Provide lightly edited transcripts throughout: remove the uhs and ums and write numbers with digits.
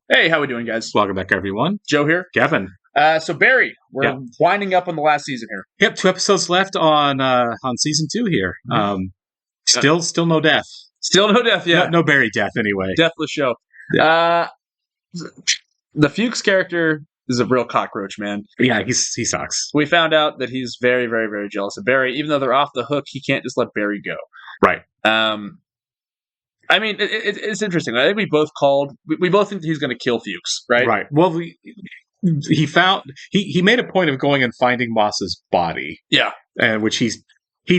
Hey, how we doing, guys? Welcome back, everyone. Joe here. Kevin. So Barry, we're winding up on the last season here. Yep, 2 episodes left on season 2 here. Still no death. Still no death, yeah. No Barry death, anyway. Deathless show. The Fuchs character is a real cockroach, man. Yeah, he sucks. We found out that he's very, very, very jealous of Barry. Even though they're off the hook, he can't just let Barry go. Right. I mean, it's interesting. I think we both think that he's going to kill Fuchs, right? Right. Well, he made a point of going and finding Moss's body. Yeah. Which he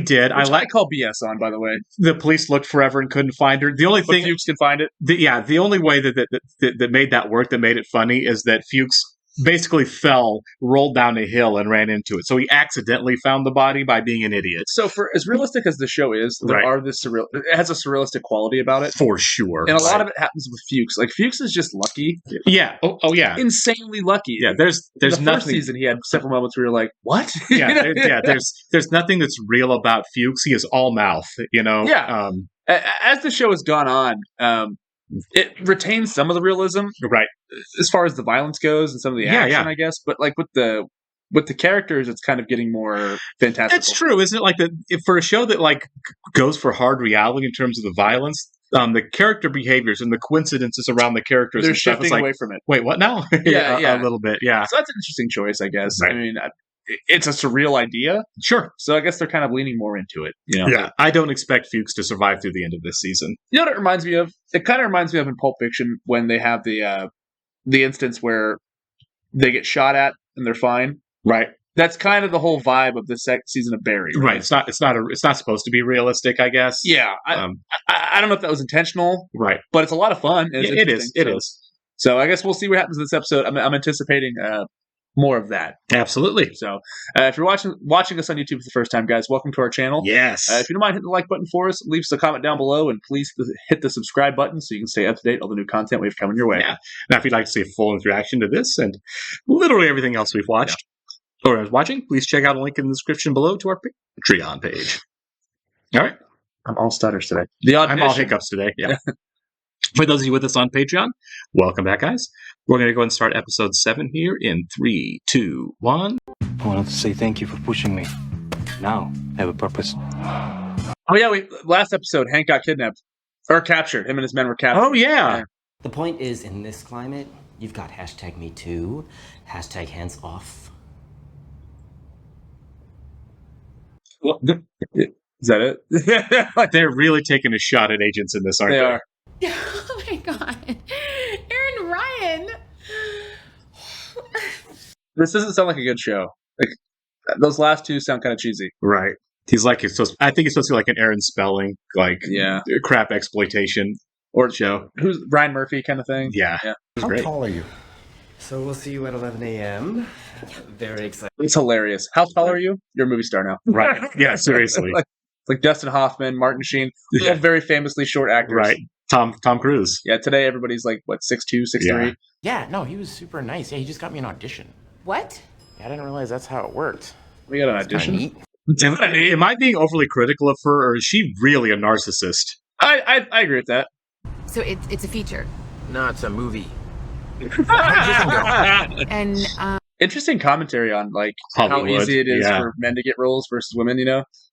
did. Which I call BS on, by the way. The police looked forever and couldn't find her. The only thing Fuchs can find it. The only way that made that work, that made it funny, is that Fuchs basically fell, rolled down a hill, and ran into it. So he accidentally found the body by being an idiot. So, for as realistic as the show is, it has a surrealistic quality about it, for sure. And a lot of it happens with Fuchs. Like Fuchs is just lucky. Yeah. Oh yeah. Insanely lucky. Yeah. There's the nothing. First season, he had several moments where you're like, "What?" Yeah. There's nothing that's real about Fuchs. He is all mouth. Yeah. As the show has gone on, it retains some of the realism, right, as far as the violence goes and some of the action, I guess. But like with the characters, it's kind of getting more fantastic. It's true, isn't it? Like for a show that like goes for hard reality in terms of the violence, the character behaviors and the coincidences around the characters, they're and stuff, shifting away from it. Wait, what now? Yeah, a little bit. Yeah, so that's an interesting choice, I guess. Right. I mean, it's a surreal idea. Sure. So I guess they're kind of leaning more into it. Yeah. I don't expect Fuchs to survive through the end of this season. You know what it reminds me of? It kind of reminds me of in Pulp Fiction when they have the instance where they get shot at and they're fine. Right. That's kind of the whole vibe of the second season of Barry. Right. It's not supposed to be realistic, I guess. Yeah. I don't know if that was intentional. Right. But it's a lot of fun. It is. So I guess we'll see what happens in this episode. I'm anticipating more of that. Absolutely. So if you're watching us on YouTube for the first time, guys, welcome to our channel. Yes. If you don't mind hitting the like button for us, leave us a comment down below, and please hit the subscribe button so you can stay up to date on all the new content we have coming your way. Yeah. Now, if you'd like to see a full reaction to this and literally everything else we've watched or is watching, please check out a link in the description below to our Patreon page. All right. I'm all stutters today. I'm all hiccups today. Yeah. For those of you with us on Patreon, welcome back, guys. We're going to go and start episode 7 here in 3, 2, 1. I wanted to say thank you for pushing me. Now, I have a purpose. Oh, yeah, last episode, Hank got kidnapped. Or captured. Him and his men were captured. Oh, yeah. The point is, in this climate, you've got #MeToo, #HandsOff. Well, is that it? They're really taking a shot at agents in this, aren't they? They are. Oh my god. Aaron Ryan. This doesn't sound like a good show. Like those last two sound kind of cheesy. Right. He's like, I think it's supposed to be like an Aaron Spelling, like crap exploitation or show. Who's Ryan Murphy kind of thing. Yeah. How tall are you? So we'll see you at 11 a.m. Very excited. It's hilarious. How tall are you? You're a movie star now. Right. Yeah, seriously. like Dustin Hoffman, Martin Sheen, all very famously short actors. Right. Tom Cruise. Yeah, today everybody's like, what, 6'2", 6'3"? Yeah, no, he was super nice. Yeah, he just got me an audition. What? Yeah, I didn't realize that's how it worked. We got an audition? Am I being overly critical of her, or is she really a narcissist? I agree with that. So it's a feature. No, it's a movie. And interesting commentary on like Hollywood. How easy it is for men to get roles versus women,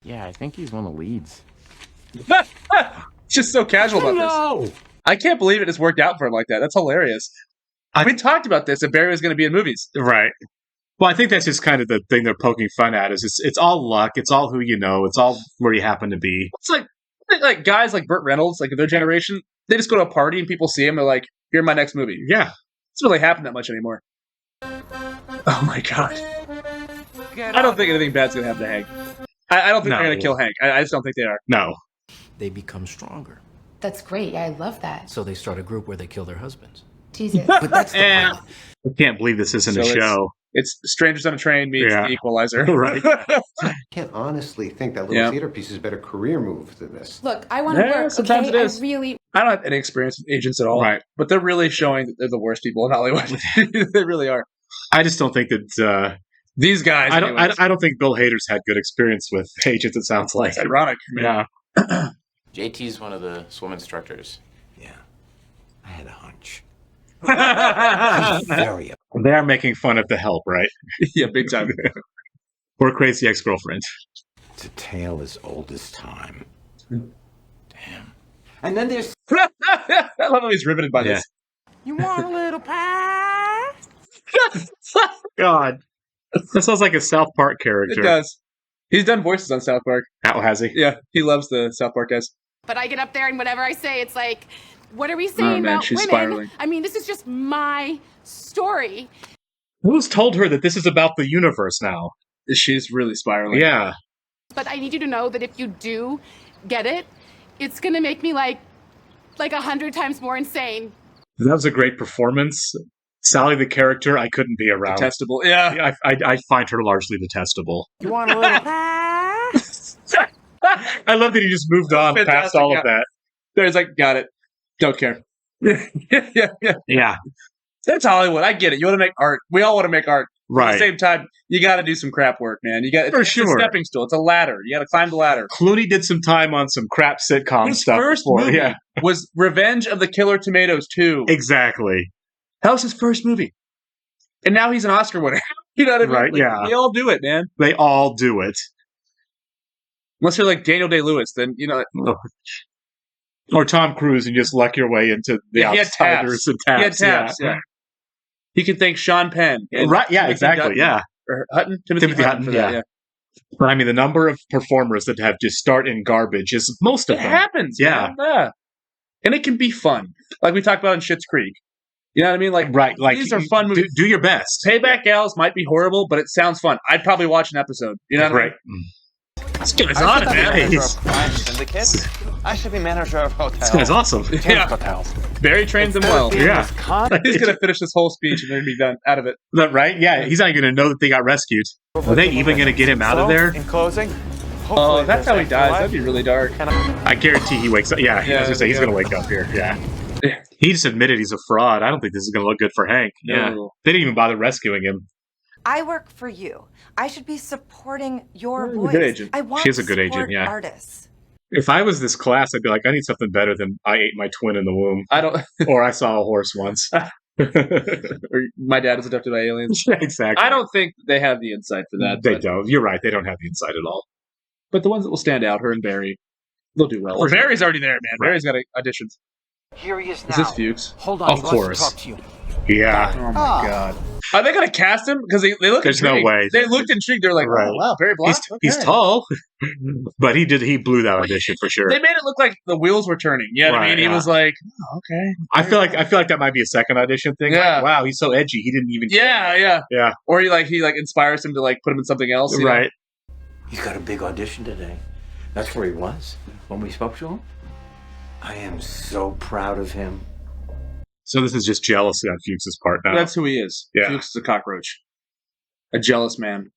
Yeah, I think he's one of the leads. Just so casual about this. I can't believe it has worked out for him like that. That's hilarious. We talked about this, that Barry was going to be in movies. Right. Well, I think that's just kind of the thing they're poking fun at, is it's all luck. It's all who you know. It's all where you happen to be. It's like guys like Burt Reynolds, like of their generation, they just go to a party and people see him. They're like, "You're my next movie." Yeah. It doesn't really happen that much anymore. Oh my god. I don't think anything bad's going to happen to Hank. I don't think they're going to kill Hank. I just don't think they are. No. They become stronger. that's great. Yeah, I love that. So they start a group where they kill their husbands. Jesus. But that's the I pilot. can't believe this isn't a show. It's Strangers on a Train meets The Equalizer. Right. I can't honestly think that little theater piece is a better career move than this. Look, I want to work. Sometimes okay? it is. I don't have any experience with agents at all. Right. But they're really showing that they're the worst people in Hollywood. They really are. I just don't think that these guys. I don't think Bill Hader's had good experience with agents. It sounds like it's ironic. Yeah. JT's one of the swim instructors. Yeah. I had a hunch. Very They are making fun of The Help, right? Yeah, big time. Or Crazy Ex-Girlfriend. It's a tale as old as time. And then there's I love how he's riveted by Yeah. this. You want a little pie? God. That sounds like a South Park character. It does. He's done voices on South Park. How has he? Yeah, he loves the South Park guys. But I get up there and whatever I say, it's like, what are we saying man, about she's women? spiraling. I mean, this is just my story. Who's told her that this is about the universe now? She's really spiraling. Yeah. But I need you to know that if you do get it, it's gonna make me like 100 times more insane. That was a great performance. Sally, the character, I couldn't be around. Detestable. Yeah. Yeah, I find her largely detestable. You want a little pie? I love that he just moved on past Fantastic, all yeah. of that. There's like, got it. Don't care. yeah. Yeah, That's Hollywood. I get it. You want to make art. We all want to make art. At the right. same time, you got to do some crap work, man. You got For it's sure. a stepping stool. It's a ladder. You got to climb the ladder. Clooney did some time on some crap sitcom His stuff first before. movie Yeah, was Revenge of the Killer Tomatoes 2. exactly. That was his first movie. And now he's an Oscar winner. You know what I mean? Right, yeah. We all do it, man. They all do it. Unless you're like Daniel Day-Lewis, then, you know, Or Tom Cruise and just luck your way into the Yeah, he had Outsiders and he had Taps. tabs. Yeah. He can thank Sean Penn. and Right, yeah, Timothy exactly, Dutton. yeah. Or Hutton? Timothy Hutton for that, yeah. But I mean, the number of performers that have just start in garbage is most of It them. happens. Yeah. Man. Yeah. And it can be fun. Like we talked about in Schitt's Creek. You know what I mean? Like, Right, like these are fun movies. Do your best. Payback Gals might be horrible, but it sounds fun. I'd probably watch an episode. You know what Right. I mean? This guy's on it, man. He's- Syndicate. I should be manager of hotel. This guy's awesome. Yeah. Barry trains him well. Yeah. He's going to finish this whole speech and then be done out of it. That right? Yeah, he's not even going to know that they got rescued. Are they even going to get him out of there? In closing, Oh, hopefully if that's how he there's dies. afterlife. That'd be really dark. I guarantee he wakes up. Yeah, I was going to say he's yeah. going to wake up here. Yeah. Yeah. He just admitted he's a fraud. I don't think this is going to look good for Hank. Yeah. No. They didn't even bother rescuing him. I work for you. I should be supporting your You're a voice. good agent. I want She is a to good agent, support yeah. artists. If I was this class, I'd be like, I need something better than I ate my twin in the womb. I don't. Or I saw a horse once. Or my dad was abducted by aliens. Exactly. I don't think they have the insight for that. They but, don't. You're right. They don't have the insight at all. but the ones that will stand out, her and Barry, they'll do well. For sure. Barry's already there, man. Right. Barry's got auditions. Here he is Is this Fuchs? Hold on, Of he wants course. to talk to you. Yeah. Oh my god. Are they going to cast him? Because they look There's no intrigued. way. They looked intrigued. They're like, Right. oh, wow, Barry Block? He's Okay. tall. But he blew that audition for sure. They made it look like the wheels were turning. You know what I Right, mean? He yeah. was like, oh, okay. I feel like that might be a second audition thing. Yeah. Like, wow, he's so edgy. He didn't even Yeah. Yeah. Or he inspires him to like put him in something else. you know? Right. He's got a big audition today. That's where he was when we spoke to him. I am so proud of him. So this is just jealousy on Fuchs' part now. That's who he is. Yeah. Fuchs is a cockroach. A jealous man.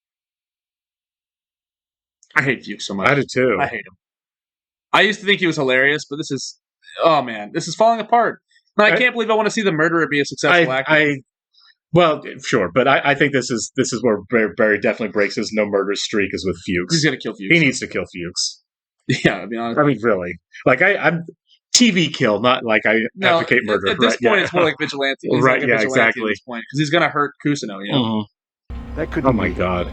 I hate Fuchs so much. I do too. I hate him. I used to think he was hilarious, but this is, oh man, this is falling apart. And I can't believe I want to see the murderer be a successful actor. Well, sure, but I think this is where Barry definitely breaks his no murder streak is with Fuchs. He's gonna kill Fuchs. He needs to kill Fuchs. Yeah, I mean, honestly. I mean, really. Like I'm TV kill, not like I advocate murder. At this right? point, yeah. it's more like vigilante. He's Right, like a yeah, vigilante exactly. At this point, because he's gonna hurt Kusino. You know. Mhm. That could Oh my god.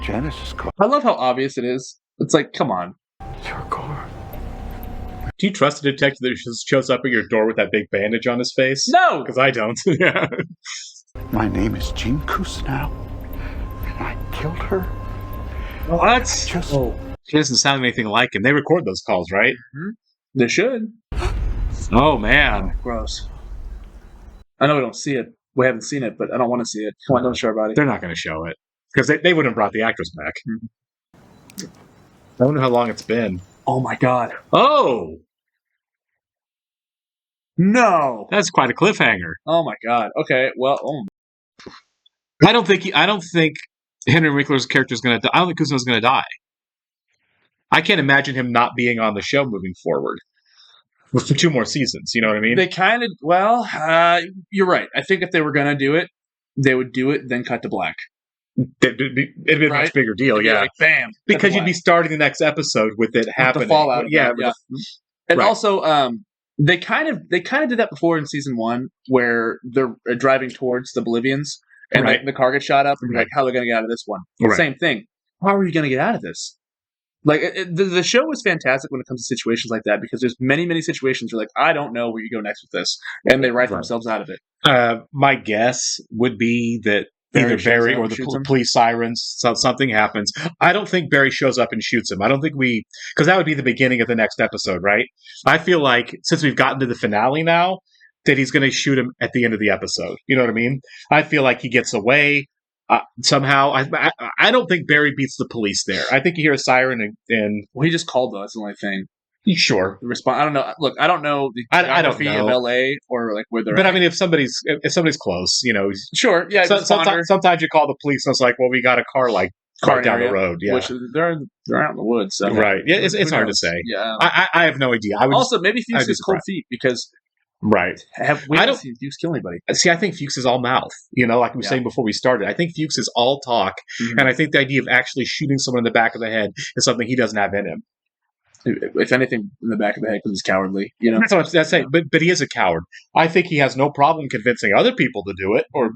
Janice is called I love how obvious it is. It's like, come on. your car. Do you trust a detective that just shows up at your door with that big bandage on his face? No. Because I don't. Yeah. My name is Gene Kusnow, and I killed her. What? Just She doesn't sound anything like him. They record those calls, right? They should. Oh man. Gross. I know we don't see it. We haven't seen it, but I don't want to see it. Come on, don't show our body. They're not going to show it because they wouldn't have brought the actress back. I wonder how long it's been. Oh my god. Oh, No. that's quite a cliffhanger. Oh my god. Okay. Well. I don't think Henry Winkler's character is going to die. I don't think Kusno's going to die. I can't imagine him not being on the show moving forward for 2 more seasons. You know what I mean? They kind of. Well, you're right. I think if they were gonna do it, they would do it, then cut to black. It'd be a Right? much bigger deal, It'd be yeah. like, bam. cut to Because you'd black. be starting the next episode with it happening. the fallout. Yeah, Of that, yeah. And right. also, They kind of did that before in season 1, where they're driving towards the Bolivians, and Right. the car gets shot up, and you're Right. like, how are they going to get out of this one? Right. Same thing. How are you going to get out of this? Like, the show is fantastic when it comes to situations like that, because there's many, many situations where, like, I don't know where you go next with this, and they write themselves out of it. My guess would be that either shows Barry up or and the shoots him? police sirens, something happens. I don't think Barry shows up and shoots him. I don't think because that would be the beginning of the next episode, right? I feel like since we've gotten to the finale now, that he's going to shoot him at the end of the episode. You know what I mean? I feel like he gets away somehow. I don't think Barry beats the police there. I think you hear a siren and Well, he just called, though. That's the only thing. sure. The response. I don't know. Look, I don't know the I don't geography know. of LA or like where they're But at. I mean, if somebody's close, you know, Sure, yeah. sometimes you call the police and it's like, well, we got a car right down area, the road. Yeah, which they're out in the woods. So right. Yeah, it's who hard to knows? say. Yeah. I have no idea. I would Also, maybe Fuchs I'd be is cold surprised. feet because right. we I haven't don't- seen Fuchs kill anybody. See, I think Fuchs is all mouth. You know, like we were Yeah. saying before we started. I think Fuchs is all talk, Mhm. and I think the idea of actually shooting someone in the back of the head is something he doesn't have in him. If anything, in the back of the head, because he's cowardly. You know. That's what I'm saying. But he is a coward. I think he has no problem convincing other people to do it. Or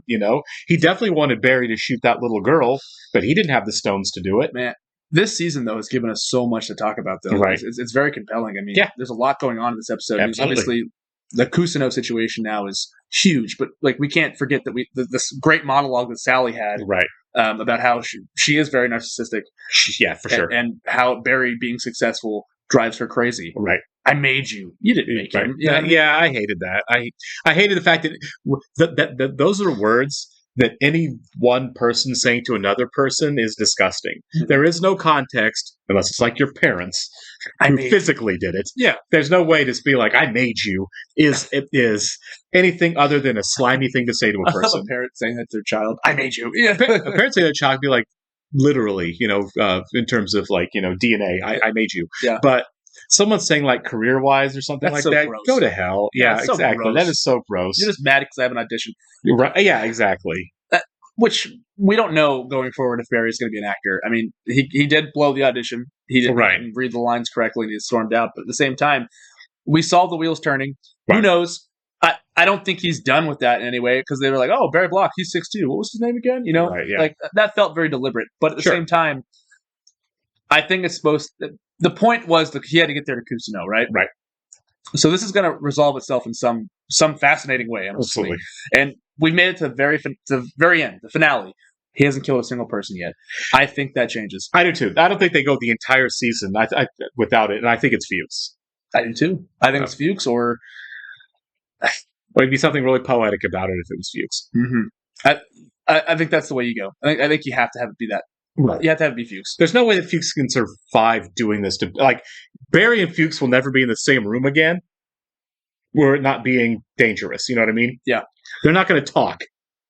he definitely wanted Barry to shoot that little girl, but he didn't have the stones to do it. Man, this season though has given us so much to talk about. Though, Right. It's very compelling. I mean, Yeah. there's a lot going on in this episode. I mean, Absolutely. obviously, the Cousineau situation now is huge, but like we can't forget that this great monologue that Sally had Right. about how she is very narcissistic. Yeah, for sure. and how Barry being successful drives her crazy. Right. I made you. You didn't make Right. him. You know what I mean? Yeah, I hated that. I hated the fact that those are words that any one person saying to another person is disgusting. Mhm. There is no context unless it's like your parents who physically did it. Yeah. There's no way to be like, I made you is anything other than a slimy thing to say to a I love person. a parent saying that to their child. I made you. Yeah. Apparently their child be like, literally, in terms of like, DNA, I made you. Yeah. But someone saying like career wise or something That's like so that, gross. go to hell. Yeah, Yeah, it's so exactly. gross. That is so gross. You're just mad because I have an audition, Right. Yeah, exactly. which we don't know going forward if Barry's going to be an actor. I mean, he did blow the audition. He didn't Right. read the lines correctly and he stormed out. But at the same time, we saw the wheels turning. Who Right. knows? I don't think he's done with that in any way because they were like, oh, Barry Block, he's 6'2". What was his name again? Right, yeah. Like that felt very deliberate. But at the Sure. same time, I think it's the point was that he had to get there to Cousineau, right? Right. So this is going to resolve itself in some fascinating way. Honestly. Absolutely. And we made it to the very end, the finale. He hasn't killed a single person yet. I think that changes. I do too. I don't think they go the entire season without it, and I think it's Fuchs. I do too. I think it's Fuchs or. Or it'd be something really poetic about it if it was Fuchs. Mm-hmm. I think that's the way you go. I think you have to have it be that. Right. You have to have it be Fuchs. There's no way that Fuchs can survive doing this. Like Barry and Fuchs will never be in the same room again. Were it not being dangerous, you know what I mean? Yeah. They're not going to talk.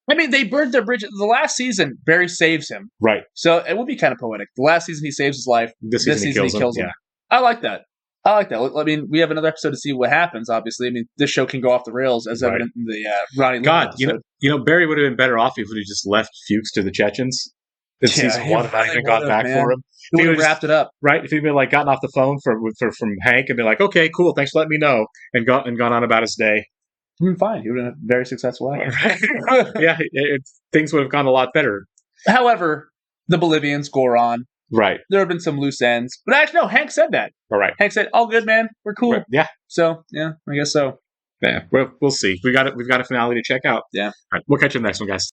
I mean, they burned their bridge. The last season, Barry saves him. Right. So it would be kind of poetic. The last season, he saves his life. This season he kills him. Yeah. I like that. I mean, we have another episode to see what happens, obviously. I mean, this show can go off the rails, as evident in the Ronnie God, Lynn episode. Barry would have been better off if he just left Fuchs to the Chechens. In season he one, and not really even got would've, back man. for him. He would have just- wrapped it up. Right? If he'd been like gotten off the phone from Hank and been like, okay, cool, thanks for letting me know, and gone on about his day. Fine. He would have been a very successful actor. Yeah, things would have gone a lot better. However, the Bolivians, Goron, Right. there have been some loose ends. But actually, no, Hank said that. All right. Hank said, all good, man. We're cool. Right. Yeah. So, yeah, I guess so. Yeah. We'll see. We've got a finale to check out. Yeah. All right. We'll catch you in the next one, guys.